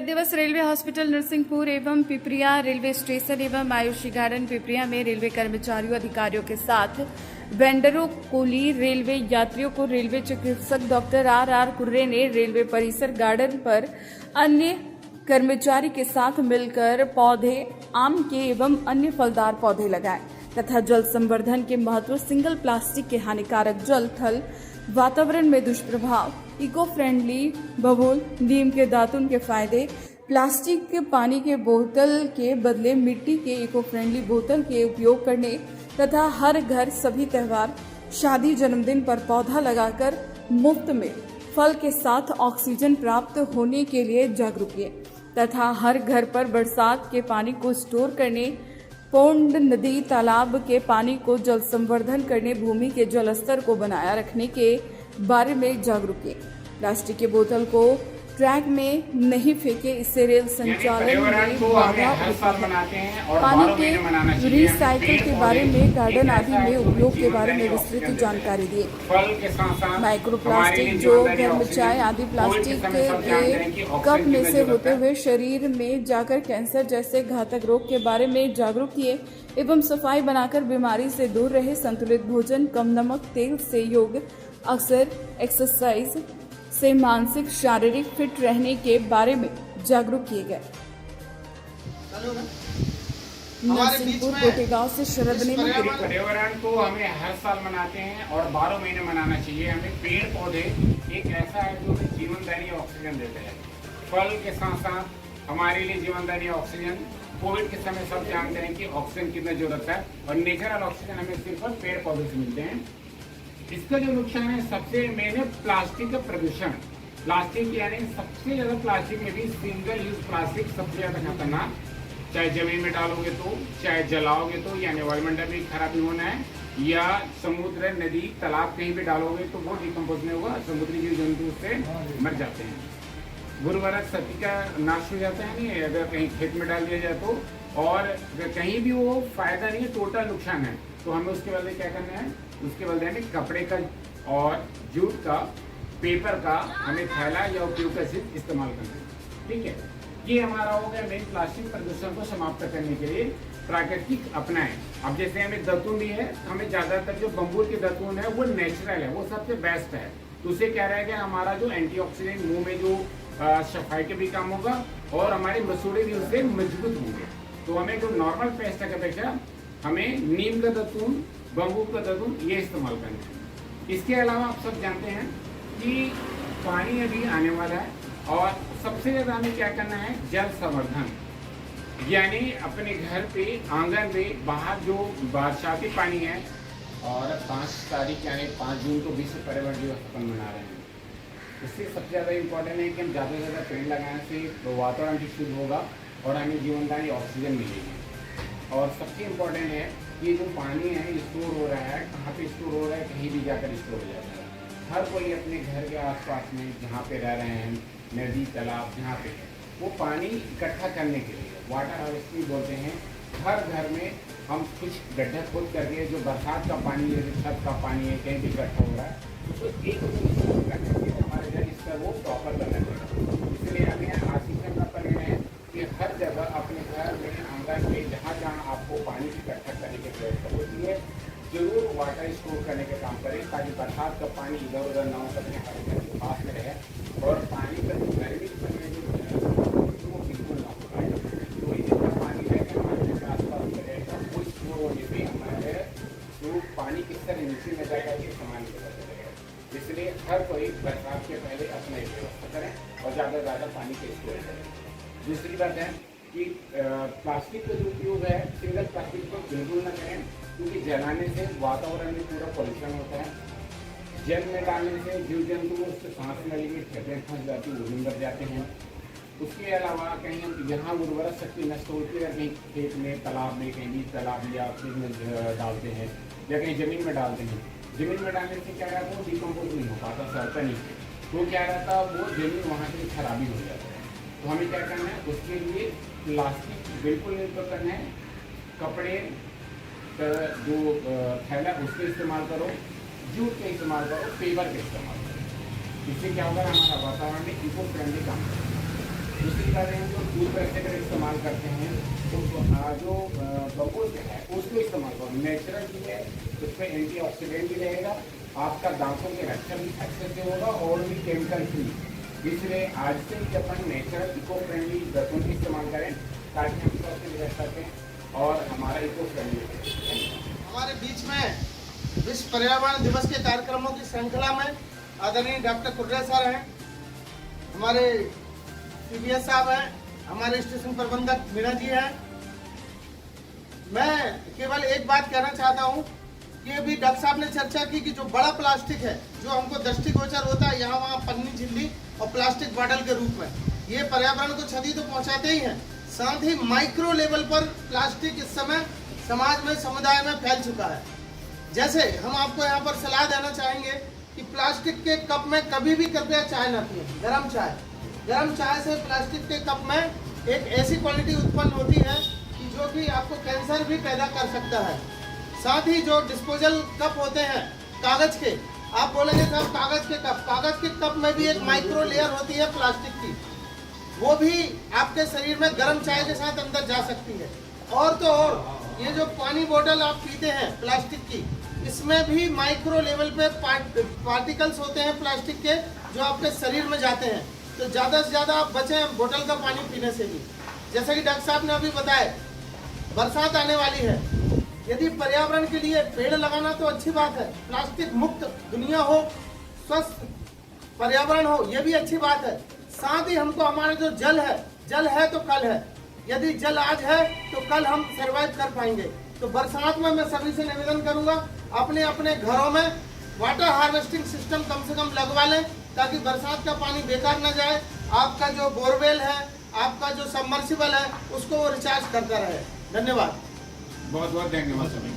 दिवस railway hospital Narsinghpur एवं Pipariya railway station एवं आयुषी गार्डन पिपरिया में रेलवे कर्मचारियों अधिकारियों के साथ वेंडरों कुली रेलवे यात्रियों को रेलवे चिकित्सक डॉक्टर आर कुर्रे ने रेलवे परिसर गार्डन पर अन्य कर्मचारी के साथ मिलकर पौधे आम के एवं अन्य फलदार पौधे लगाए तथा जल संवर्धन के महत्व, सिंगल प्लास्टिक के हानिकारक जल थल वातावरण में दुष्प्रभाव, इको फ्रेंडली बबूल, नीम के दातुन के फायदे, प्लास्टिक के पानी के बोतल के बदले मिट्टी के इको फ्रेंडली बोतल के उपयोग करने तथा हर घर सभी त्योहार, शादी, जन्मदिन पर पौधा लगाकर मुफ्त में फल के साथ ऑक्सीजन प्राप्त होने के लिए जागरूक किए तथा हर घर पर बरसात के पानी को स्टोर करने, पौंड, नदी, तालाब के पानी को जल संवर्धन करने, भूमि के जल स्तर को बनाए रखने के बारे में जागरूक किए। प्लास्टिक के बोतल को ट्रैक में नहीं फेंके, इससे रेल संचालन में बाधा होती है। पानी के रिसाइकिल के बारे में, गार्डन आदि में उपयोग के बारे में विस्तृत जानकारी दी। माइक्रो प्लास्टिक जो घर में चाय आदि प्लास्टिक के कप में से होते हुए शरीर में जाकर कैंसर जैसे घातक रोग के बारे में जागरूक किए एवं सफाई बनाकर बीमारी से दूर रहे, संतुलित भोजन, कम नमक तेल से, योग, अक्सर एक्सरसाइज से मानसिक शारीरिक फिट रहने के बारे में जागरूक किए गए। नरसिंहपुर कोटेगांव से शरद ने पर्यावरण को हमें हर साल मनाते हैं और 12 महीने मनाना चाहिए। हमें पेड़ पौधे एक ऐसा है जो हमें जीवनदायी ऑक्सीजन देते हैं। फल के साथ साथ हमारे लिए जीवनदायी ऑक्सीजन, कोविड के समय सब जानते हैं कि ऑक्सीजन कितना जरूरत है और नेचुरल ऑक्सीजन हमें सिर्फ पेड़ पौधे से मिलते हैं। इसका जो नुकसान है सबसे मेन है प्लास्टिक का प्रदूषण। प्लास्टिक यानी सबसे ज्यादा प्लास्टिक में भी सिंगल यूज प्लास्टिक सबसे ज्यादा खतरनाक, चाहे जमीन में डालोगे तो, चाहे जलाओगे तो, यानी वायुमंडल में खराबी होना है, या समुद्र, नदी, तालाब कहीं भी डालोगे तो वो डिकम्पोज नहीं होगा, समुद्री जीव जंतु उससे मर जाते हैं। उर्वरक शक्ति का नाश हो जाता है नहीं अगर कहीं खेत में डाल दिया जाए तो, और कहीं भी वो फायदा नहीं है, टोटल नुकसान है। तो हमें उसके बदले क्या करना है, उसके बदले हमें कपड़े का और जूट का, पेपर का हमें थैला या उपयोग का सिर्फ इस्तेमाल करना है। ठीक है, ये हमारा हो गया मेन प्लास्टिक प्रदूषण को समाप्त करने के लिए प्राकृतिक अपनाएं। अब जैसे हमें दतून भी है, हमें ज्यादातर जो बम्बूर की दतून है वो नेचुरल है, वो सबसे बेस्ट है। तो उससे क्या रहेगा, हमारा जो एंटीऑक्सीडेंट मुंह में जो सफाई के भी काम होगा और हमारे मसूड़े भी उससे मजबूत होंगे। तो हमें जो नॉर्मल पेस्ट है अपेक्षा हमें नीम का दतून, बम्बू का दतून ये इस्तेमाल करना है। इसके अलावा आप सब जानते हैं कि पानी अभी आने वाला है और सबसे ज्यादा हमें क्या करना है, जल संवर्धन। यानी अपने घर पे, आंगन में, बाहर जो बरसाती पानी है, और 5 तारीख यानी 5 जून को विश्व पर्यावरण दिवस अपन मना रहे हैं। इससे सबसे ज़्यादा इम्पोर्टेंट है कि हम ज़्यादा से ज़्यादा पेड़ लगाने से तो वातावरण भी शुद्ध होगा और हमें जीवनदायी ऑक्सीजन मिलेगी। और सबसे इम्पोर्टेंट है कि जो पानी है स्टोर हो रहा है, कहाँ पे स्टोर हो रहा है, कहीं भी जाकर स्टोर हो जाता है। हर कोई अपने घर के आसपास में जहाँ पे रह रहे हैं, नदी, तालाब जहाँ पे है, वो पानी इकट्ठा करने के लिए वाटर हार्वेस्टिंग बोलते हैं। हर घर में हम कुछ गड्ढा खोद करके जो बरसात का पानी है, छत का पानी है, कहीं भी इकट्ठा हो रहा है, उसको एक हमारे घर इसका वो प्रॉपर करना पड़ेगा। इसलिए हमें आशीर्वाद का परिणाम है कि हर जगह अपने घर में, आंगन में, जहाँ आपको पानी इकट्ठा करने की व्यवस्था होती है, जरूर वाटर स्टोर करने का काम करें ताकि बरसात का पानी इधर उधर ना हो, अपने घर के पास में रहे और पानी का जो गर्मी के समय जो वो बिल्कुल ना हो पाए। तो जितना पानी रहेगा हमारे घर के आसपास में रहेगा, वो स्टोर होने पर हमारे जो पानी किस तरह नीचे में जाएगा ये सामान पता चलेगा। इसलिए हर कोई बरसात के पहले अपना व्यवस्था करें और ज़्यादा से ज़्यादा पानी का स्टोर करें। दूसरी बात है कि प्लास्टिक का जो उपयोग है, सिंगल प्लास्टिक को बिल्कुल ना करें, क्योंकि जलाने से वातावरण में पूरा पॉल्यूशन होता है। जल में डालने से जीव जंतु उससे सांस नली में ठेकें फंस जाती है, वो मर जाते हैं। उसके अलावा कहीं हम यहाँ उर्वरक शक्ति नष्ट होती है, कहीं खेत में, तालाब में, कहीं बीज तालाब या फिर में डालते हैं या कहीं जमीन में डालते हैं। जमीन में डालने से क्या रहता है, वो डिकम्पोज नहीं हो पाता, सड़ता नहीं, तो क्या रहता है, वो जमीन वहाँ से खराबी हो जाता है। तो हमें क्या करना है, उसके लिए प्लास्टिक बिल्कुल नहीं तो करना है, कपड़े का जो थैला उसका इस्तेमाल करो, जूट का इस्तेमाल करो, पेपर का इस्तेमाल करो। इससे क्या होगा, हमारा वातावरण में इको फ्रेंडली काम करेगा। दूसरी बात है जो टूथब्रश का इस्तेमाल करते हैं तो जो बबूल है उसको इस्तेमाल करो। नेचुरल चीज़ है, उसमें एंटीऑक्सीडेंट भी रहेगा, आपका दांतों के रक्षा भी अच्छे से होगा और भी केमिकल फ्री। इसलिए आज से ही अपन नेचुरल इको फ्रेंडली ब्रशों का इस्तेमाल करें ताकि हम स्वस्थ भी रह सकें और हमारा इको फ्रेंडली रहे। हमारे बीच में विश्व पर्यावरण दिवस के कार्यक्रमों की श्रृंखला में आदरणीय डॉक्टर कुर्रे सर हैं, हमारे CBS साहब हैं, हमारे स्टेशन प्रबंधक मीना जी हैं। मैं केवल एक बात कहना चाहता हूं कि अभी डॉक्टर साहब ने चर्चा की कि जो बड़ा प्लास्टिक है जो हमको दृष्टिगोचर होता है यहाँ वहाँ पन्नी झिल्ली और प्लास्टिक बॉटल के रूप में, ये पर्यावरण को क्षति तो पहुंचाते ही हैं, साथ ही माइक्रो लेवल पर प्लास्टिक इस समय समाज में समुदाय में फैल चुका है। जैसे हम आपको यहाँ पर सलाह देना चाहेंगे कि प्लास्टिक के कप में कभी भी कृपया चाय न पिएं। गर्म चाय से प्लास्टिक के कप में एक ऐसी क्वालिटी उत्पन्न होती है कि जो कि आपको कैंसर भी पैदा कर सकता है। साथ ही जो डिस्पोजल कप होते हैं कागज के, आप बोलेंगे साहब कागज के कप में भी एक माइक्रो लेयर होती है प्लास्टिक की, वो भी आपके शरीर में गर्म चाय के साथ अंदर जा सकती है। और तो और ये जो पानी बोतल आप पीते हैं प्लास्टिक की, इसमें भी माइक्रो लेवल पे पार्टिकल्स होते हैं प्लास्टिक के जो आपके शरीर में जाते हैं। तो ज़्यादा से ज़्यादा आप बचें बोतल का पानी पीने से भी। जैसा कि डॉक्टर साहब ने अभी बताया, बरसात आने वाली है, यदि पर्यावरण के लिए पेड़ लगाना तो अच्छी बात है, प्लास्टिक मुक्त दुनिया हो, स्वस्थ पर्यावरण हो, ये भी अच्छी बात है। साथ ही हमको हमारा जो जल है तो कल है, यदि जल आज है तो कल हम सरवाइव कर पाएंगे। तो बरसात में मैं सभी से निवेदन करूंगा अपने अपने घरों में वाटर हार्वेस्टिंग सिस्टम कम से कम लगवा लें ताकि बरसात का पानी बेकार न जाए। आपका जो बोरवेल है, आपका जो सबमर्सिबल है, उसको वो रिचार्ज करता रहे। धन्यवाद। बहुत बहुत धन्यवाद सभी।